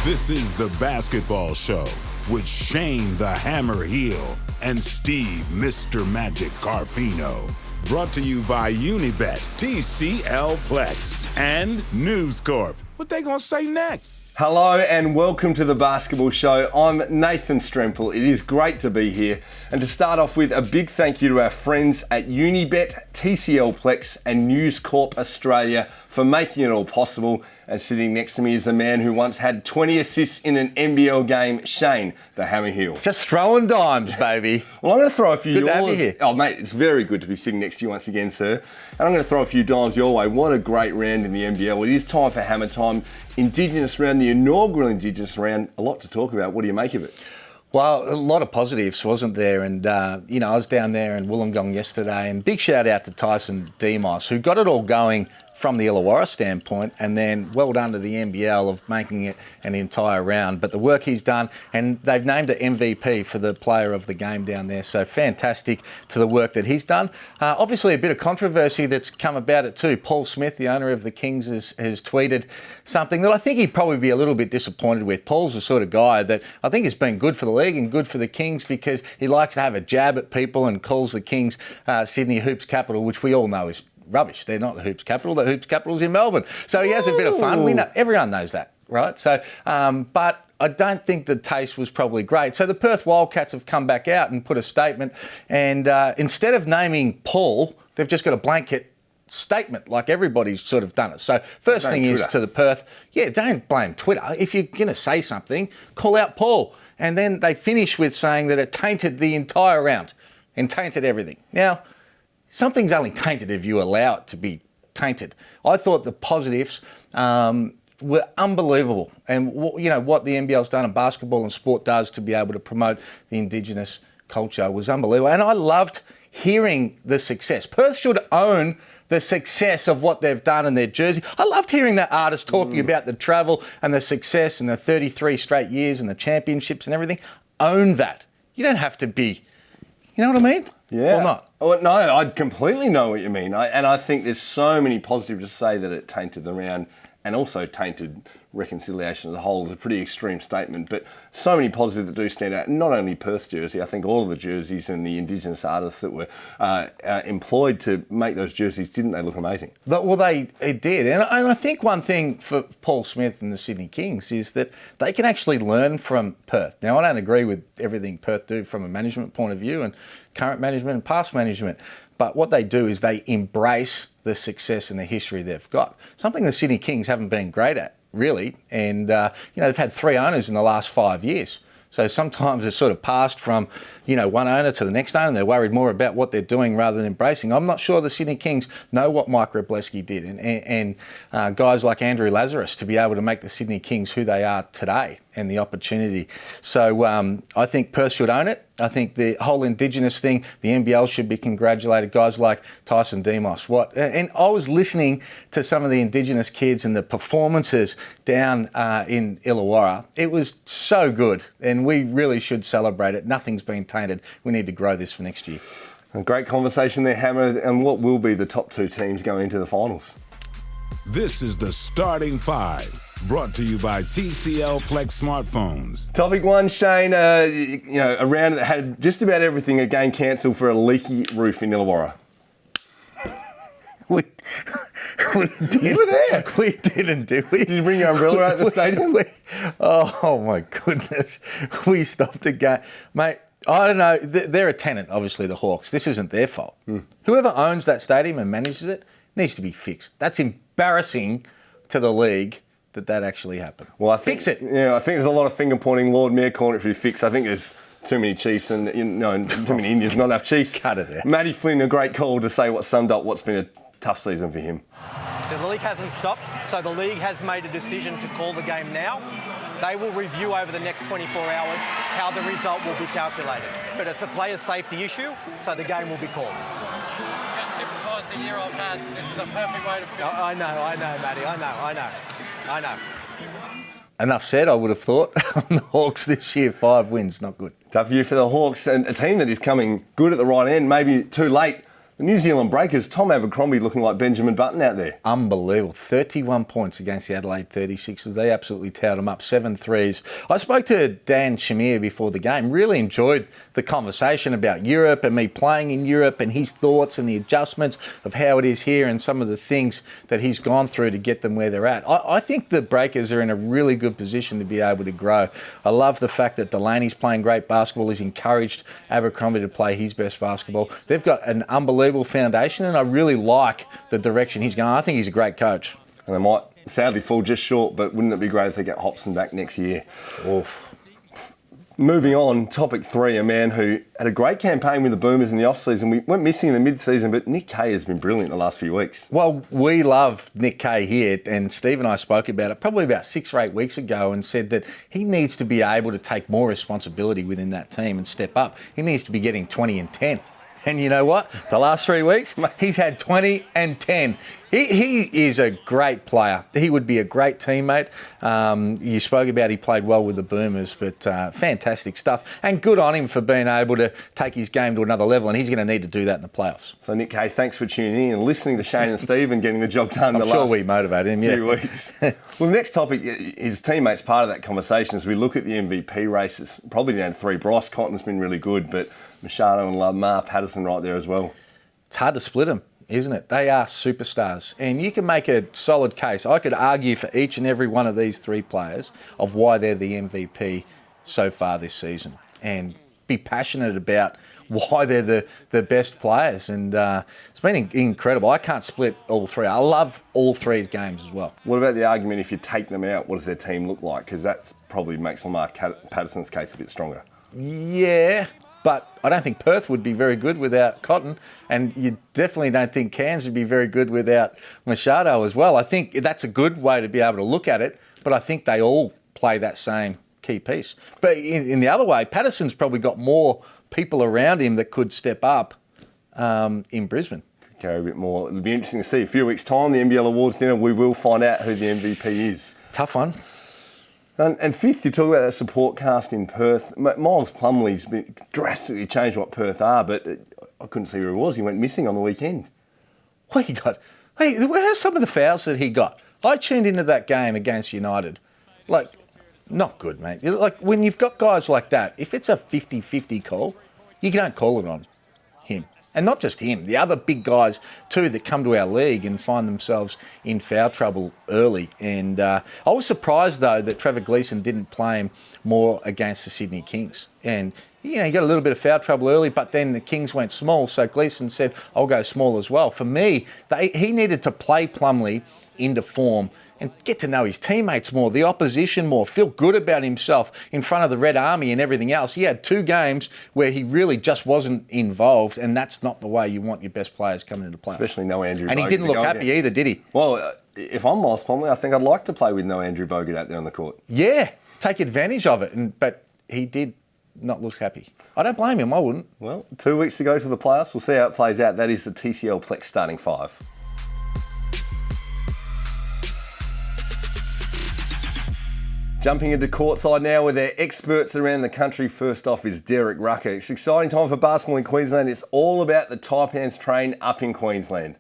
This is The Basketball Show with Shane the Hammer Heel and Steve Mr. Magic Carfino. Brought to you by Unibet, TCL Plex, and News Corp. What they gonna say next? Hello and welcome to The Basketball Show. I'm Nathan Strempel. It is great to be here. And to start off with, a big thank you to our friends at Unibet, TCL Plex and News Corp Australia for making it all possible. And sitting next to me is the man who once had 20 assists in an NBL game, Shane the Hammer Heel. Just throwing dimes, baby. Well, I'm going to throw a few Good to have you here. Oh, mate, it's very good to be sitting next to you once again, sir. And I'm going to throw a few dimes your way. What a great round in the NBL. It is time for Hammer Time. Indigenous round, the inaugural Indigenous round. A lot to talk about. What do you make of it? Well, a lot of positives, wasn't there? And, I was down there in Wollongong yesterday, and big shout out to Tyson Demos, who got it all going from the Illawarra standpoint, and then well done to the NBL of making it an entire round. But the work he's done, and they've named it MVP for the player of the game down there. So fantastic to the work that he's done. Obviously a bit of controversy that's come about it too. Paul Smith, the owner of the Kings, has tweeted something that I think he'd probably be a little bit disappointed with. Paul's the sort of guy that I think has been good for the league and good for the Kings because he likes to have a jab at people and calls the Kings Sydney Hoops capital, which we all know is rubbish. They're not the Hoops capital. The Hoops capital's in Melbourne. So he has a bit of fun. We know, everyone knows that, right? So, but I don't think the taste was probably great. So the Perth Wildcats have come back out and put a statement, and instead of naming Paul, they've just got a blanket statement like everybody's sort of done it. So first thing is to the Perth, don't blame Twitter. If you're going to say something, call out Paul. And then they finish with saying that it tainted the entire round and tainted everything. Now, something's only tainted if you allow it to be tainted. I thought the positives were unbelievable. And, what the NBL's done and basketball and sport does to be able to promote the Indigenous culture was unbelievable. And I loved hearing the success. Perth should own the success of what they've done in their jersey. I loved hearing that artist talking about the travel and the success and the 33 straight years and the championships and everything. Own that. You don't have to be, you know what I mean? Yeah. Or not? Well, no, I completely know what you mean. And I think there's so many positives to say that it tainted the round and also tainted reconciliation as a whole. Is a pretty extreme statement, but so many positives that do stand out. Not only Perth's jersey, I think all of the jerseys and the Indigenous artists that were employed to make those jerseys, didn't they look amazing? Well, they did. And I think one thing for Paul Smith and the Sydney Kings is that they can actually learn from Perth. Now, I don't agree with everything Perth do from a management point of view and current management and past management, but what they do is they embrace the success and the history they've got. Something the Sydney Kings haven't been great at, really. And, they've had 3 owners in the last 5 years. So sometimes it's sort of passed from, one owner to the next owner, and they're worried more about what they're doing rather than embracing. I'm not sure the Sydney Kings know what Mike Wroblewski did and guys like Andrew Lazarus to be able to make the Sydney Kings who they are today and the opportunity. So I think Perth should own it. I think the whole Indigenous thing, the NBL should be congratulated. Guys like Tyson Demos. And I was listening to some of the Indigenous kids and the performances down in Illawarra. It was so good, and we really should celebrate it. Nothing's been tainted. We need to grow this for next year. A great conversation there, Hammer. And what will be the top 2 teams going into the finals? This is the Starting Five, brought to you by TCL Plex smartphones. Topic 1, Shane. A round that had just about everything. A game cancelled for a leaky roof in Illawarra. We did. You were there. We didn't, did we? Did you bring your umbrella out the stadium? Oh my goodness. We stopped the game. Mate, I don't know. They're a tenant, obviously, the Hawks. This isn't their fault. Whoever owns that stadium and manages it needs to be fixed. That's embarrassing to the league that actually happened. Well, I think, fix it. Yeah, I think there's a lot of finger pointing. Lord Mayor calling it for fix. I think there's too many Chiefs and too many Indians, not enough Chiefs. Cut it out. Matty Flynn, a great call to say what summed up what's been a tough season for him. The league hasn't stopped, so the league has made a decision to call the game now. They will review over the next 24 hours how the result will be calculated. But it's a player safety issue, so the game will be called. Just typical the year I've had. This is a perfect way to finish. I know, Matty. I know. Enough said, I would have thought. On the Hawks this year, 5 wins, not good. Tough year for the Hawks, and a team that is coming good at the right end, maybe too late The New Zealand Breakers, Tom Abercrombie looking like Benjamin Button out there. Unbelievable. 31 points against the Adelaide 36ers. They absolutely towed them up. 7 threes. I spoke to Dan Shamir before the game. Really enjoyed the conversation about Europe and me playing in Europe and his thoughts and the adjustments of how it is here and some of the things that he's gone through to get them where they're at. I think the Breakers are in a really good position to be able to grow. I love the fact that Delaney's playing great basketball. He's encouraged Abercrombie to play his best basketball. They've got an unbelievable foundation, and I really like the direction he's going. I think he's a great coach. And they might sadly fall just short, but wouldn't it be great if they get Hobson back next year? Oof. Moving on, topic 3, a man who had a great campaign with the Boomers in the off-season. We went missing in the mid-season, but Nick Kay has been brilliant the last few weeks. Well, we love Nick Kay here, and Steve and I spoke about it probably about 6 or 8 weeks ago and said that he needs to be able to take more responsibility within that team and step up. He needs to be getting 20 and 10. And you know what? The last 3 weeks, he's had 20 and 10. He is a great player. He would be a great teammate. You spoke about he played well with the Boomers, but fantastic stuff. And good on him for being able to take his game to another level, and he's going to need to do that in the playoffs. So, Nick Kay, thanks for tuning in and listening to Shane and Steve and getting the job done I'm sure we motivated him, few weeks. Well, the next topic, his teammates part of that conversation as we look at the MVP races. Probably down to 3. Bryce Cotton's been really good, but Machado and Lamar Patterson right there as well. It's hard to split them, isn't it? They are superstars. And you can make a solid case. I could argue for each and every one of these 3 players of why they're the MVP so far this season and be passionate about why they're the best players. And it's been incredible. I can't split all 3. I love all 3 games as well. What about the argument if you take them out, what does their team look like? Because that probably makes Lamar Patterson's case a bit stronger. Yeah. But I don't think Perth would be very good without Cotton, and you definitely don't think Cairns would be very good without Machado as well. I think that's a good way to be able to look at it, but I think they all play that same key piece. But in the other way, Patterson's probably got more people around him that could step up in Brisbane. Carry a bit more. It'll be interesting to see. A few weeks' time, the NBL Awards dinner, we will find out who the MVP is. Tough one. And fifth, you talk about that support cast in Perth. Miles Plumlee's drastically changed what Perth are, but I couldn't see where he was. He went missing on the weekend. What he got? Hey, where's some of the fouls that he got? I tuned into that game against United. Like, not good, mate. Like, when you've got guys like that, if it's a 50-50 call, you don't call it on him. And not just him, the other big guys too that come to our league and find themselves in foul trouble early. And I was surprised though that Trevor Gleeson didn't play him more against the Sydney Kings. And you know, he got a little bit of foul trouble early, but then the Kings went small, so Gleeson said, I'll go small as well. For me, he needed to play Plumlee into form and get to know his teammates more, the opposition more, feel good about himself in front of the Red Army and everything else. He had 2 games where he really just wasn't involved, and that's not the way you want your best players coming into play. Especially no Andrew Bogut. And he didn't look happy either, did he? Well, if I'm Miles Plumlee, I think I'd like to play with no Andrew Bogut out there on the court. Yeah, take advantage of it, but he did not look happy. I don't blame him, I wouldn't. Well, 2 weeks to go to the playoffs. We'll see how it plays out. That is the TCL Plex starting 5. Jumping into courtside now with their experts around the country. First off is Derek Rucker. It's an exciting time for basketball in Queensland. It's all about the Taipans train up in Queensland.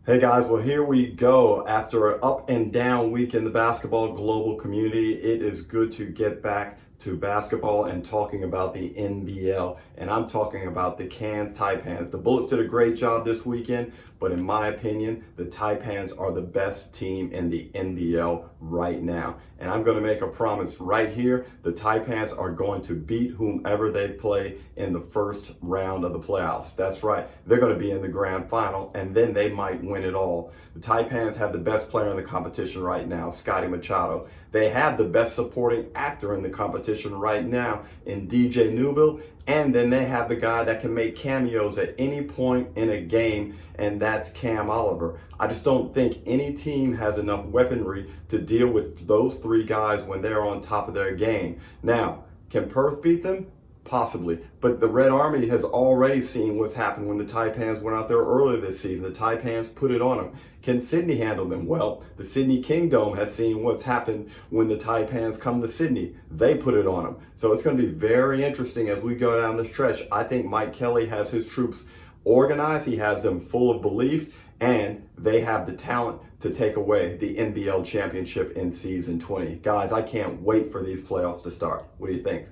Hey guys, well here we go. After an up and down week in the basketball global community, it is good to get back to basketball and talking about the NBL. And I'm talking about the Cairns Taipans. The Bullets did a great job this weekend, but in my opinion, the Taipans are the best team in the NBL right now. And I'm going to make a promise right here. The Taipans are going to beat whomever they play in the first round of the playoffs. That's right. They're going to be in the grand final, and then they might win it all. The Taipans have the best player in the competition right now, Scotty Machado. They have the best supporting actor in the competition right now in DJ Newbill. And then they have the guy that can make cameos at any point in a game, and that's Cam Oliver. I just don't think any team has enough weaponry to deal with those 3 guys when they're on top of their game. Now, can Perth beat them? Possibly. But the Red Army has already seen what's happened when the Taipans went out there earlier this season. The Taipans put it on them. Can Sydney handle them? Well, the Sydney Kingdom has seen what's happened when the Taipans come to Sydney. They put it on them. So it's going to be very interesting as we go down the stretch. I think Mike Kelly has his troops organized, he has them full of belief, and they have the talent to take away the NBL championship in season 20. Guys, I can't wait for these playoffs to start. What do you think?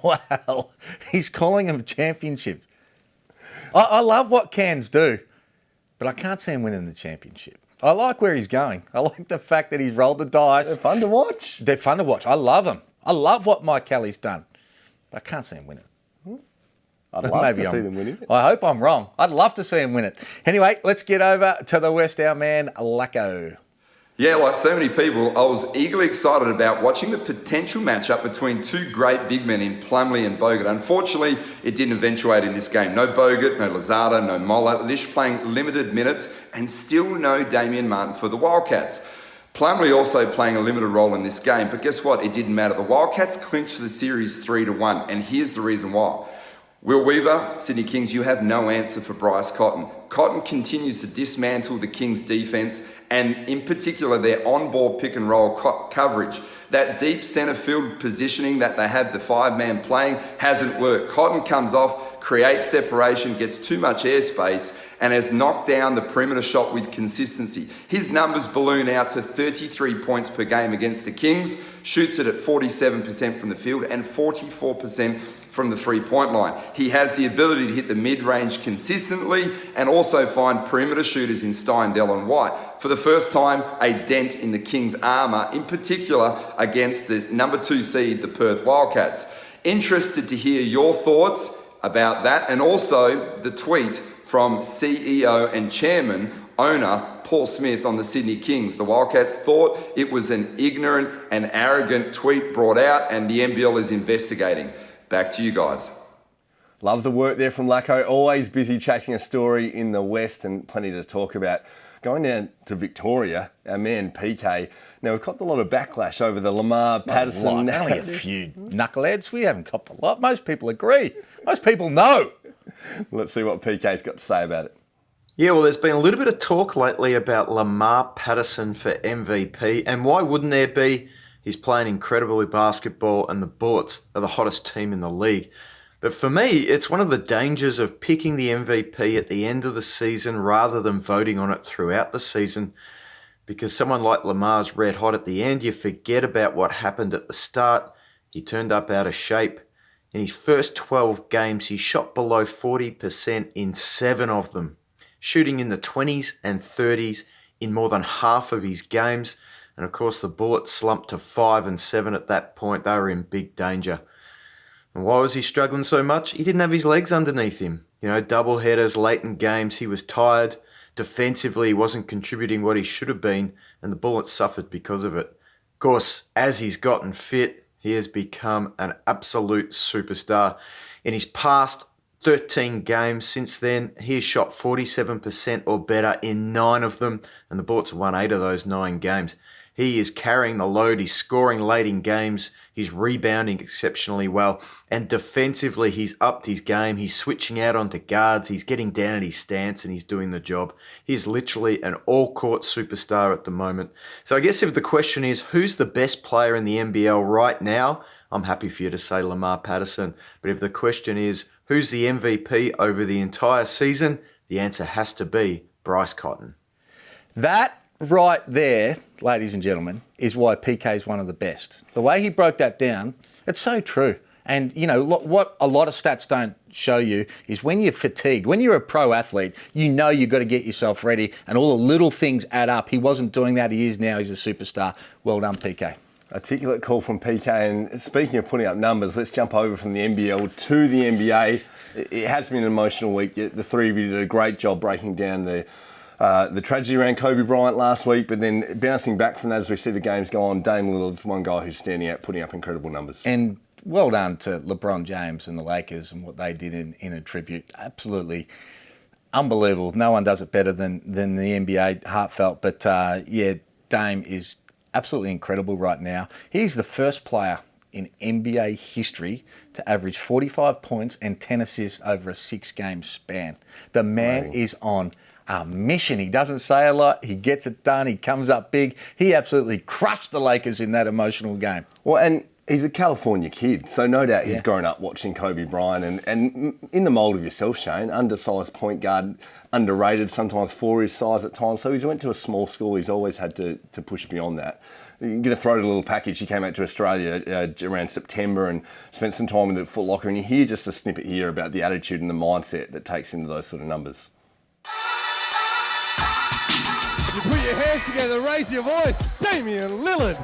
Wow, he's calling them championship. I love what Cairns do, but I can't see him winning the championship. I like where he's going. I like the fact that he's rolled the dice. They're fun to watch. They're fun to watch. I love them. I love what Mike Kelly's done, but I can't see him win it. I'd love to see them winning it. I hope I'm wrong. I'd love to see him win it. Anyway, let's get over to the West, our man, Lacko. Yeah, like so many people, I was eagerly excited about watching the potential matchup between two great big men in Plumlee and Bogut. Unfortunately, it didn't eventuate in this game. No Bogut, no Lazada, no Moller, Lish playing limited minutes, and still no Damian Martin for the Wildcats. Plumlee also playing a limited role in this game, but guess what? It didn't matter. The Wildcats clinched the series 3-1, and here's the reason why. Will Weaver, Sydney Kings, you have no answer for Bryce Cotton. Cotton continues to dismantle the Kings' defence, and in particular their on-ball pick and roll coverage. That deep centre field positioning that they have the five-man playing hasn't worked. Cotton comes off, creates separation, gets too much airspace, and has knocked down the perimeter shot with consistency. His numbers balloon out to 33 points per game against the Kings, shoots it at 47% from the field and 44% from the three-point line. He has the ability to hit the mid-range consistently and also find perimeter shooters in Steindl and White. For the first time, a dent in the Kings' armour, in particular against the number 2 seed, the Perth Wildcats. Interested to hear your thoughts about that, and also the tweet from CEO and chairman, owner, Paul Smith on the Sydney Kings. The Wildcats thought it was an ignorant and arrogant tweet brought out, and the NBL is investigating. Back to you guys. Love the work there from Lacko. Always busy chasing a story in the West and plenty to talk about. Going down to Victoria, our man PK. Now, we've copped a lot of backlash over the Lamar Patterson. Only a few knuckleheads. We haven't copped a lot. Most people agree. Most people know. Let's see what PK's got to say about it. Yeah, well, there's been a little bit of talk lately about Lamar Patterson for MVP, and why wouldn't there be? He's playing incredibly basketball, and the Bullets are the hottest team in the league. But for me, it's one of the dangers of picking the MVP at the end of the season rather than voting on it throughout the season, because someone like Lamar's red hot at the end, you forget about what happened at the start. He turned up out of shape. In his first 12 games, he shot below 40% in 7 of them, shooting in the 20s and 30s in more than half of his games. And of course, the Bullets slumped to 5 and 7 at that point. They were in big danger. And why was he struggling so much? He didn't have his legs underneath him. You know, double headers, late in games, he was tired. Defensively, he wasn't contributing what he should have been, and the Bullets suffered because of it. Of course, as he's gotten fit, he has become an absolute superstar. In his past 13 games since then, he has shot 47% or better in 9 of them, and the Bullets have won 8 of those 9 games. He is carrying the load, he's scoring late in games, he's rebounding exceptionally well, and defensively he's upped his game, he's switching out onto guards, he's getting down at his stance and he's doing the job. He's literally an all-court superstar at the moment. So I guess if the question is, who's the best player in the NBL right now? I'm happy for you to say Lamar Patterson. But if the question is, who's the MVP over the entire season? The answer has to be Bryce Cotton. That right there, ladies and gentlemen, is why PK is one of the best. The way he broke that down, it's so true. And, you know, what a lot of stats don't show you is when you're fatigued, when you're a pro athlete, you know you've got to get yourself ready and all the little things add up. He wasn't doing that. He is now. He's a superstar. Well done, PK. Articulate call from PK. And speaking of putting up numbers, let's jump over from the NBL to the NBA. It has been an emotional week. The three of you did a great job breaking down the tragedy around Kobe Bryant last week, but then bouncing back from that as we see the games go on, Dame Lillard's one guy who's standing out, putting up incredible numbers. And well done to LeBron James and the Lakers and what they did in a tribute. Absolutely unbelievable. No one does it better than the NBA, heartfelt. But yeah, Dame is absolutely incredible right now. He's the first player in NBA history to average 45 points and 10 assists over a 6-game span. The man is on a mission. He doesn't say a lot. He gets it done. He comes up big. He absolutely crushed the Lakers in that emotional game. Well, and He's a California kid, so no doubt he's grown up watching Kobe Bryant and in the mould of yourself, Shane, undersized point guard, underrated sometimes for his size at times. So he's went to a small school. He's always had to push beyond that. You're going to throw it a little package. He came out to Australia around September and spent some time with the Foot Locker, and you hear just a snippet here about the attitude and the mindset that takes him to those sort of numbers. You put your hands together, raise your voice, Damian Lillard.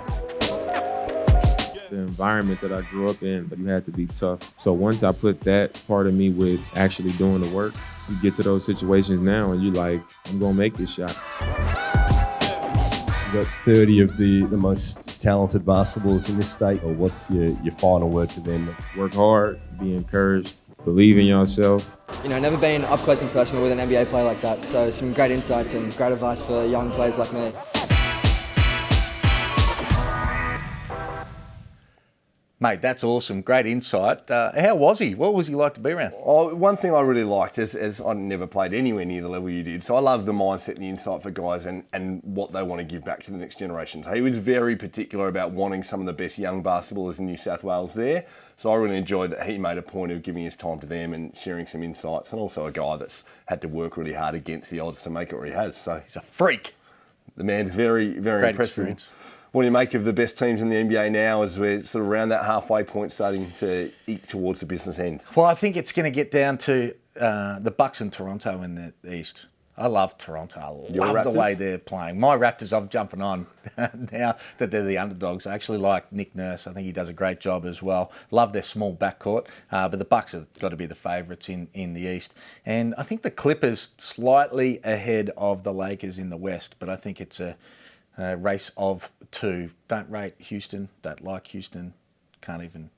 The environment that I grew up in, you had to be tough. So once I put that part of me with actually doing the work, you get to those situations now and you're like, I'm going to make this shot. You've got 30 of the most talented basketballers in this state. Or what's your final word to them? Work hard, be encouraged, believe in yourself. You know, never been up close and personal with an NBA player like that. So some great insights and great advice for young players like me. Mate, that's awesome. Great insight. How was he? What was he like to be around? Oh, one thing I really liked is I never played anywhere near the level you did, so I love the mindset and the insight for guys and what they want to give back to the next generation. So he was very particular about wanting some of the best young basketballers in New South Wales there. So I really enjoyed that he made a point of giving his time to them and sharing some insights, and also a guy that's had to work really hard against the odds to make it where he has. So he's a freak. The man's very, very Great impressive. Experience. What do you make of the best teams in the NBA now as we're sort of around that halfway point starting to eat towards the business end? Well, I think it's going to get down to the Bucks and Toronto in the East. I love Toronto. I love the way they're playing. My Raptors, I'm jumping on now that they're the underdogs. I actually like Nick Nurse. I think he does a great job as well. Love their small backcourt. But the Bucks have got to be the favourites in the East. And I think the Clippers slightly ahead of the Lakers in the West. But I think it's a race of two. Don't rate Houston. Don't like Houston. Can't even.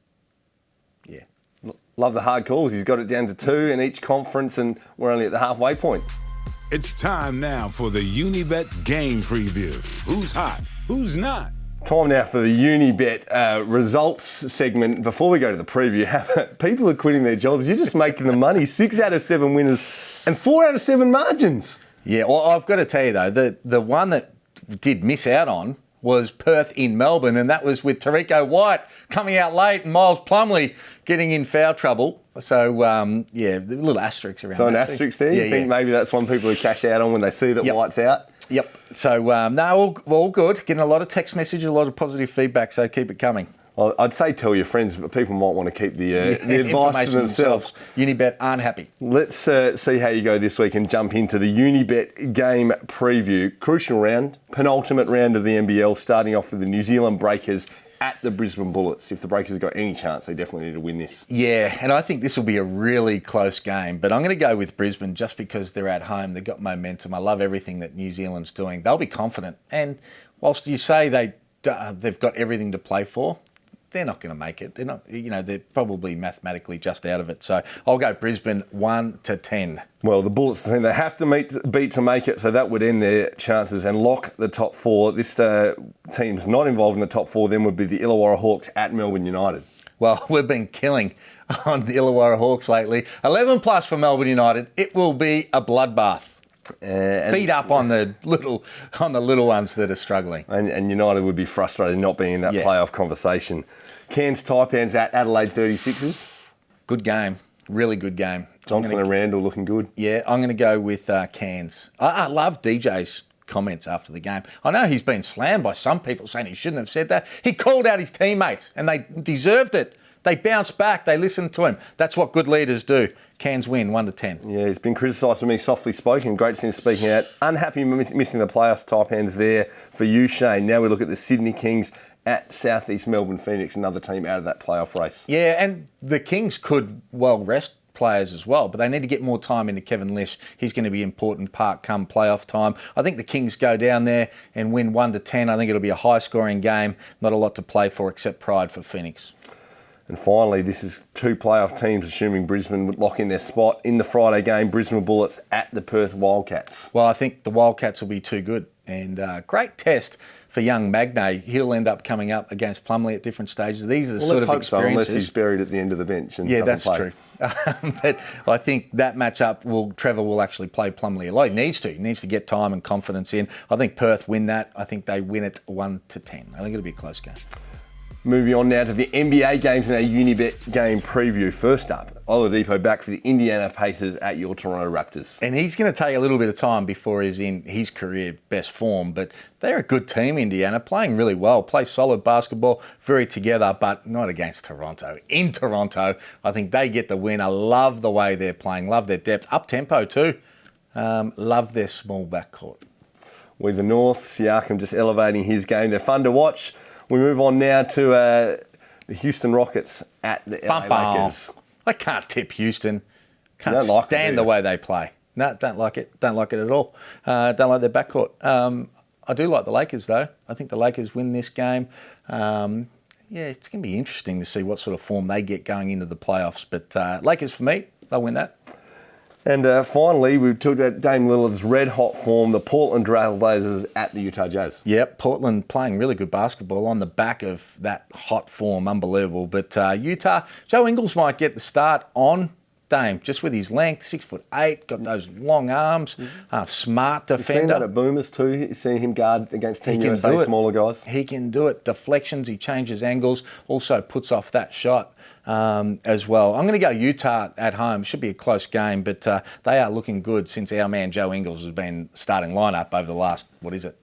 Yeah. Love the hard calls. He's got it down to 2 in each conference, and we're only at the halfway point. It's time now for the Unibet game preview. Who's hot? Who's not? Time now for the Unibet results segment. Before we go to the preview, people are quitting their jobs. You're just making the money. 6 out of 7 winners and 4 out of 7 margins. Yeah, well, I've got to tell you, though, the one that did miss out on was Perth in Melbourne, and that was with Tariko White coming out late and Miles Plumlee getting in foul trouble. So, yeah, the little asterisks around So that. an asterisk there? You think maybe that's one people who cash out on when they see that White's out? Yep. So, no, all good. Getting a lot of text messages, a lot of positive feedback, so keep it coming. Well, I'd say tell your friends, but people might want to keep the advice to themselves. Unibet aren't happy. Let's see how you go this week and jump into the Unibet game preview. Crucial round, penultimate round of the NBL, starting off with the New Zealand Breakers at the Brisbane Bullets. If the Breakers have got any chance, they definitely need to win this. Yeah, and I think this will be a really close game, but I'm going to go with Brisbane just because they're at home. They've got momentum. I love everything that New Zealand's doing. They'll be confident. And whilst you say they've got everything to play for, they're not going to make it. They're not, they're probably mathematically just out of it. So I'll go Brisbane 1-10. Well, the Bullets, they have to beat to make it, so that would end their chances and lock the top 4. This team's not involved in the top 4, then would be the Illawarra Hawks at Melbourne United. Well, we've been killing on the Illawarra Hawks lately. 11 plus for Melbourne United. It will be a bloodbath. Beat up on the little ones that are struggling. And United would be frustrated not being in that playoff conversation. Cairns Taipans at Adelaide 36ers. Good game. Really good game. Johnson and Randall looking good. Yeah, I'm going to go with Cairns. I love DJ's comments after the game. I know he's been slammed by some people saying he shouldn't have said that. He called out his teammates and they deserved it. They bounced back. They listened to him. That's what good leaders do. Cairns win 1-10. Yeah, he's been criticised for being softly spoken. Great sense speaking out. Unhappy missing the playoffs. Taipans there for you, Shane. Now we look at the Sydney Kings at South East Melbourne Phoenix, another team out of that playoff race. Yeah, and the Kings could rest players as well, but they need to get more time into Kevin Lish. He's going to be important part come playoff time. I think the Kings go down there and win 1-10. I think it'll be a high-scoring game. Not a lot to play for except pride for Phoenix. And finally, this is 2 playoff teams, assuming Brisbane would lock in their spot in the Friday game, Brisbane Bullets at the Perth Wildcats. Well, I think the Wildcats will be too good. And great test for young Magnay. He'll end up coming up against Plumlee at different stages. These are the sort of experiences. So, unless he's buried at the end of the bench and doesn't play. True. But I think that matchup, Trevor will actually play Plumlee a lot. He needs to. He needs to get time and confidence in. I think Perth win that. I think they win it 1-10. I think it'll be a close game. Moving on now to the NBA games and our Unibet game preview. First up, Oladipo back for the Indiana Pacers at your Toronto Raptors. And he's going to take a little bit of time before he's in his career best form, but they're a good team, Indiana, playing really well, play solid basketball, very together, but not against Toronto. In Toronto, I think they get the win. I love the way they're playing, love their depth, up-tempo too, love their small backcourt. With the North, Siakam just elevating his game. They're fun to watch. We move on now to the Houston Rockets at the LA Lakers. I can't tip Houston. Can't like stand the way they play. No, don't like it. Don't like it at all. Don't like their backcourt. I do like the Lakers, though. I think the Lakers win this game. Yeah, it's going to be interesting to see what sort of form they get going into the playoffs. But Lakers, for me, they'll win that. And finally, we talked about Dame Lillard's red-hot form, the Portland Trailblazers at the Utah Jazz. Yep, Portland playing really good basketball on the back of that hot form, unbelievable. But Utah, Joe Ingles might get the start on Dame, just with his length, 6'8", got those long arms, smart defender. You've seen that at Boomers too, you've seen him guard against Team USA smaller guys. He can do it. Deflections, he changes angles, also puts off that shot. As well. I'm going to go Utah at home. Should be a close game, but they are looking good since our man Joe Ingles has been starting lineup over the last,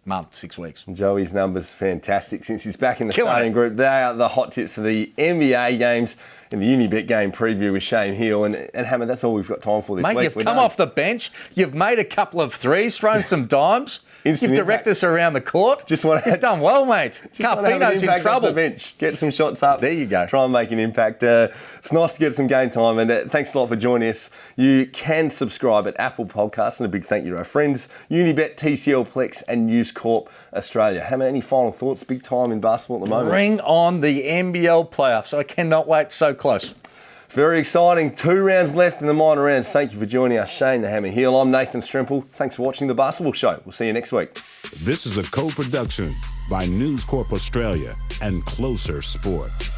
month, 6 weeks. Joey's numbers fantastic since he's back in the starting group. They are the hot tips for the NBA games in the Unibet game preview with Shane Hill. And Hammer, that's all we've got time for this week. Mate, you've come off the bench. You've made a couple of threes, thrown some dimes. You've directed us around the court. You've done well, mate. Carfino's in trouble. The bench. Get some shots up. There you go. Try and make an impact. It's nice to get some game time, and thanks a lot for joining us. You can subscribe at Apple Podcasts, and a big thank you to our friends, Unibet, TCL, Plex, and News Corp Australia. Hammer, any final thoughts? Big time in basketball at the moment. Bring on the NBL playoffs. I cannot wait. So close. Very exciting. 2 rounds left in the minor rounds. Thank you for joining us, Shane the Hammer Hill. I'm Nathan Strempel. Thanks for watching The Basketball Show. We'll see you next week. This is a co-production by News Corp Australia and Closer Sports.